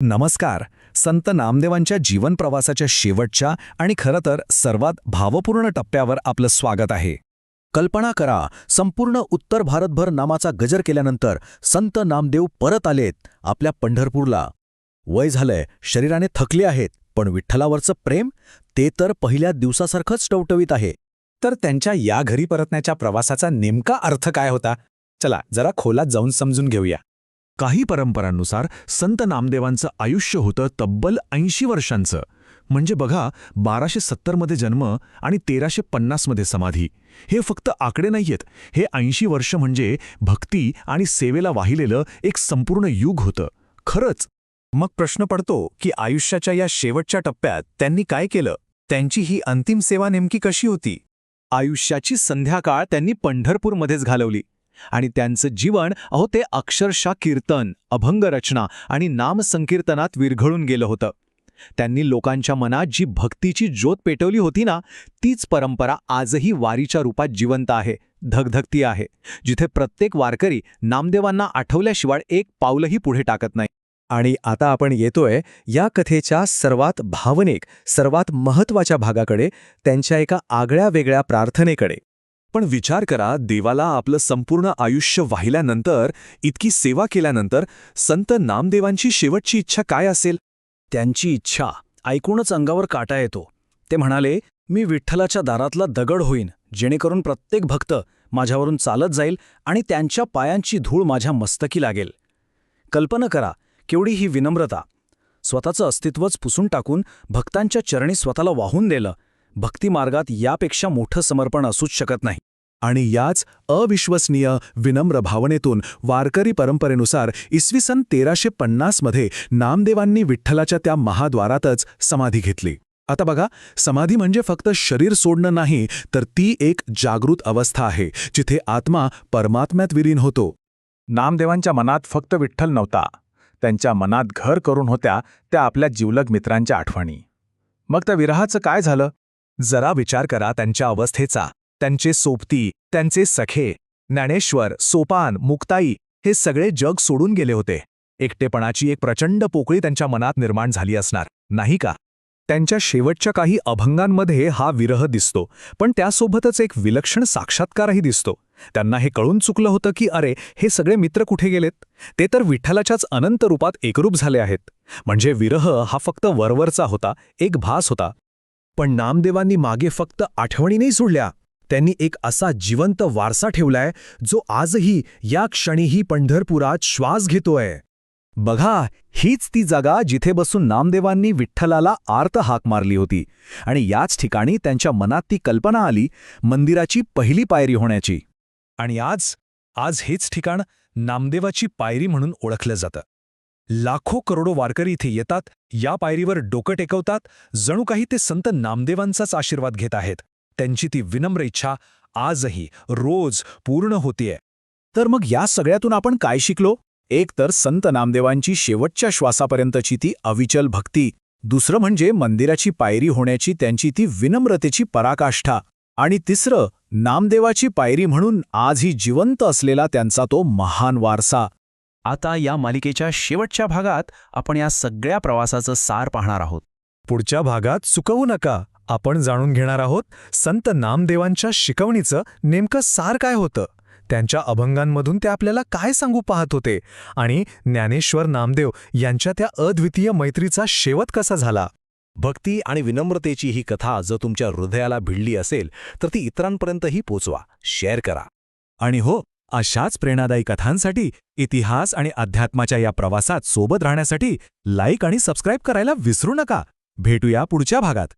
नमस्कार. संत नामदेवांच्या जीवन प्रवासाच्या शेवटच्या आणि खरं तर सर्वात भावपूर्ण टप्प्यावर आपलं स्वागत आहे. कल्पना करा, संपूर्ण उत्तर भारतभर नामाचा गजर केल्यानंतर संत नामदेव परत आलेत आपल्या पंढरपूरला. वय झालंय, शरीराने थकले आहेत, पण विठ्ठलावरचं प्रेम ते तर पहिल्या दिवसासारखंच टवटवीत आहे. तर त्यांच्या या घरी परतण्याच्या प्रवासाचा नेमका अर्थ काय होता? चला जरा खोलात जाऊन समजून घेऊया. काही परंपरांनुसार संत नामदेवांचं आयुष्य होतं तब्बल 80 वर्षांचं. म्हणजे बघा, 1270 मध्ये जन्म आणि 1350 मध्ये समाधी. हे फक्त आकडे नाहीयेत, हे 80 वर्ष म्हणजे भक्ती आणि सेवेला वाहिलेलं एक संपूर्ण युग होतं. खरंच. मग प्रश्न पडतो की आयुष्याच्या या शेवटच्या टप्प्यात त्यांनी काय केलं? त्यांची ही अंतिम सेवा नेमकी कशी होती? आयुष्याची संध्याकाळ त्यांनी पंढरपूरमध्येच घालवली आणि त्यांचं जीवन ते अक्षरशः कीर्तन, अभंगरचना आणि नामसंकीर्तनात विरघळून गेलं होतं. त्यांनी लोकांच्या मनात जी भक्तीची ज्योत पेटवली होती ना, तीच परंपरा आजही वारीच्या रूपात जिवंत आहे, धगधगती आहे, जिथे प्रत्येक वारकरी नामदेवांना आठवल्याशिवाय एक पाऊलही पुढे टाकत नाही. आणि आता आपण येतोय या कथेच्या सर्वात भावनिक, सर्वात महत्त्वाच्या भागाकडे, त्यांच्या एका आगळ्या वेगळ्या प्रार्थनेकडे. पण विचार करा, देवाला आपलं संपूर्ण आयुष्य वाहिल्यानंतर, इतकी सेवा केल्यानंतर संत नामदेवांची शेवटची इच्छा काय असेल? त्यांची इच्छा ऐकूनच अंगावर काटा येतो. ते म्हणाले, मी विठ्ठलाच्या दारातला दगड होईन, जेणेकरून प्रत्येक भक्त माझ्यावरून चालत जाईल आणि त्यांच्या पायांची धूळ माझ्या मस्तकी लागेल. कल्पना करा, केवढी ही विनम्रता. स्वतःचं अस्तित्वच पुसून टाकून भक्तांच्या चरणी स्वतःला वाहून दिलं. भक्तिमार्गात यापेक्षा मोठं समर्पण असूच शकत नाही. आणि याच अविश्वसनीय विनम्र भावनेतून वारकरी परंपरेनुसार इसवी सन 1350 मध्ये नामदेवांनी विठ्ठलाच्या त्या महाद्वारातच समाधी घेतली. आता बघा, समाधी म्हणजे फक्त शरीर सोडणं नाही, तर ती एक जागृत अवस्था आहे, जिथे आत्मा परमात्म्यात विलीन होतो. नामदेवांच्या मनात फक्त विठ्ठल नव्हता, त्यांच्या मनात घर करून होत्या त्या आपल्या जिवलग मित्रांच्या आठवणी. मग त्या विरहाचं काय झालं? जरा विचार करा त्यांच्या अवस्थेचा. त्यांचे सोबती, त्यांचे सखे, ज्ञानेश्वर, सोपान, मुक्ताई हे सगळे जग सोडून गेले होते. एकटेपणाची एक प्रचंड पोकळी त्यांच्या मनात निर्माण झाली असणार, नाही का? त्यांच्या शेवटच्या काही अभंगांमध्ये हा विरह दिसतो, पण त्यासोबतच एक विलक्षण साक्षात्कारही दिसतो. त्यांना हे कळून चुकलं होतं की अरे, हे सगळे मित्र कुठे गेलेत? ते तर विठ्ठलाच्याच अनंत रूपात एकरूप झाले आहेत. म्हणजे विरह हा फक्त वरवरचा होता, एक भास होता. पण नामदेवांनी मागे फक्त आठवणी नाही सोडल्या. त्यांनी एक असा जिवंत वारसा ठेवलाय, जो आजही या क्षणीही पंढरपुरात श्वास घेतोय. बघा, हीच ती जागा जिथे बसून नामदेवांनी विठ्ठलाला आर्त हाक मारली होती. आणि याच ठिकाणी त्यांच्या मनात ती कल्पना आली, मंदिराची पहिली पायरी होण्याची. आणि आज हेच ठिकाण नामदेवाची पायरी म्हणून ओळखलं जातं. लाखो करोडो वारकरी इथे येतात, या पायरीवर डोकं टेकवतात, जणू काही ते संत नामदेवांचाच आशीर्वाद घेत आहेत. त्यांची ती विनम्र इच्छा आजही रोज पूर्ण होतीये. तर मग या सगळ्यातून आपण काय शिकलो? एक तर संत नामदेवांची शेवटच्या श्वासापर्यंतची ती अविचल भक्ती. दुसरं म्हणजे मंदिराची पायरी होण्याची त्यांची ती विनम्रतेची पराकाष्ठा. आणि तिसरं, नामदेवाची पायरी म्हणून आजही जिवंत असलेला त्यांचा तो महान वारसा. आता या मालिकेच्या शेवटच्या भागात आपण या सगळ्या प्रवासाचं सार पाहणार आहोत. पुढच्या भागात चुकवू नका. आपण जाणून घेणार आहोत संत नामदेवांच्या शिकवणीचं नेमकं सार काय होतं, त्यांच्या अभंगांमधून ते आपल्याला काय सांगू पाहत होते, आणि ज्ञानेश्वर नामदेव यांच्या त्या अद्वितीय मैत्रीचा शेवट कसा झाला. भक्ती आणि विनम्रतेची ही कथा जर तुमच्या हृदयाला भिडली असेल तर ती इतरांपर्यंतही पोचवा, शेअर करा. आणि हो, अशाच प्रेरणादायी कथांसाठी, इतिहास आणि अध्यात्माच्या या प्रवासात सोबत राहण्यासाठी लाईक आणि सबस्क्राईब करायला विसरू नका. भेटूया पुढच्या भागात.